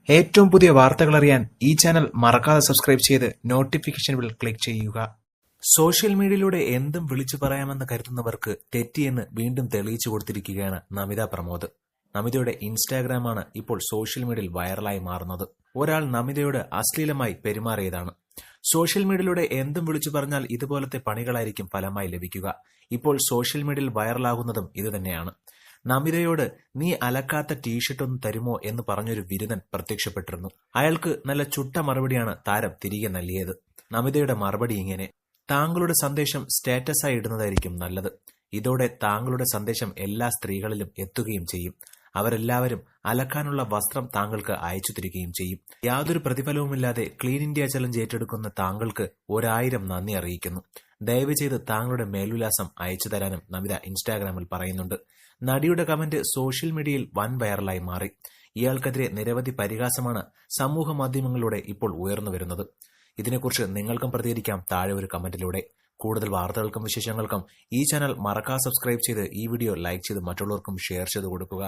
ഏറ്റവും പുതിയ വാർത്തകൾ അറിയാൻ ഈ ചാനൽ മറക്കാതെ സബ്സ്ക്രൈബ് ചെയ്ത് നോട്ടിഫിക്കേഷൻ ബെൽ ക്ലിക്ക് ചെയ്യുക. സോഷ്യൽ മീഡിയയിലൂടെ എന്തും വിളിച്ചു പറയാമെന്ന് കരുതുന്നവർക്ക് തെറ്റിയെന്ന് വീണ്ടും തെളിയിച്ചു കൊടുത്തിരിക്കുകയാണ് നമിത പ്രമോദ്. നമിതയുടെ ഇൻസ്റ്റാഗ്രാമാണ് ഇപ്പോൾ സോഷ്യൽ മീഡിയയിൽ വൈറലായി മാറുന്നത്. ഒരാൾ നമിതയോട് അശ്ലീലമായി പെരുമാറിയതാണ്. സോഷ്യൽ മീഡിയയിലൂടെ എന്തും വിളിച്ചു പറഞ്ഞാൽ ഇതുപോലത്തെ പണികളായിരിക്കും ഫലമായി ലഭിക്കുക. ഇപ്പോൾ സോഷ്യൽ മീഡിയയിൽ വൈറലാകുന്നതും ഇതുതന്നെയാണ്. നമിതയോട് നീ അലക്കാത്ത ടീഷർട്ട് ഒന്ന് തരുമോ എന്ന് പറഞ്ഞൊരു വിരുന്നൻ പ്രത്യക്ഷപ്പെട്ടിരുന്നു. അയാൾക്ക് നല്ല ചുട്ട മറുപടിയാണ് താരം തിരികെ നൽകിയത്. നമിതയുടെ മറുപടി ഇങ്ങനെ: താങ്കളുടെ സന്ദേശം സ്റ്റാറ്റസായി ഇടുന്നതായിരിക്കും നല്ലത്. ഇതോടെ താങ്കളുടെ സന്ദേശം എല്ലാ സ്ത്രീകളിലും എത്തുകയും ചെയ്യും. അവരെല്ലാവരും അലക്കാനുള്ള വസ്ത്രം താങ്കൾക്ക് അയച്ചു തരികയും ചെയ്യും. യാതൊരു പ്രതിഫലവുമില്ലാതെ ക്ലീൻ ഇന്ത്യ ചലഞ്ച് ഏറ്റെടുക്കുന്ന താങ്കൾക്ക് 1000 നന്ദി അറിയിക്കുന്നു. ദയവ് ചെയ്ത് താങ്കളുടെ മേൽവിലാസം അയച്ചു തരാനും നമിത ഇൻസ്റ്റാഗ്രാമിൽ പറയുന്നുണ്ട്. നടിയുടെ കമന്റ് സോഷ്യൽ മീഡിയയിൽ വൻ വൈറലായി മാറി. ഇയാൾക്കെതിരെ നിരവധി പരിഹാസമാണ് സമൂഹ മാധ്യമങ്ങളിലൂടെ ഇപ്പോൾ ഉയർന്നു വരുന്നത്. ഇതിനെക്കുറിച്ച് നിങ്ങൾക്കും പ്രതികരിക്കാം താഴെ ഒരു കമന്റിലൂടെ. കൂടുതൽ വാർത്തകൾക്കും വിശേഷങ്ങൾക്കും ഈ ചാനൽ മറക്കാതെ സബ്സ്ക്രൈബ് ചെയ്ത് ഈ വീഡിയോ ലൈക്ക് ചെയ്ത് മറ്റുള്ളവർക്കും ഷെയർ ചെയ്ത് കൊടുക്കുക.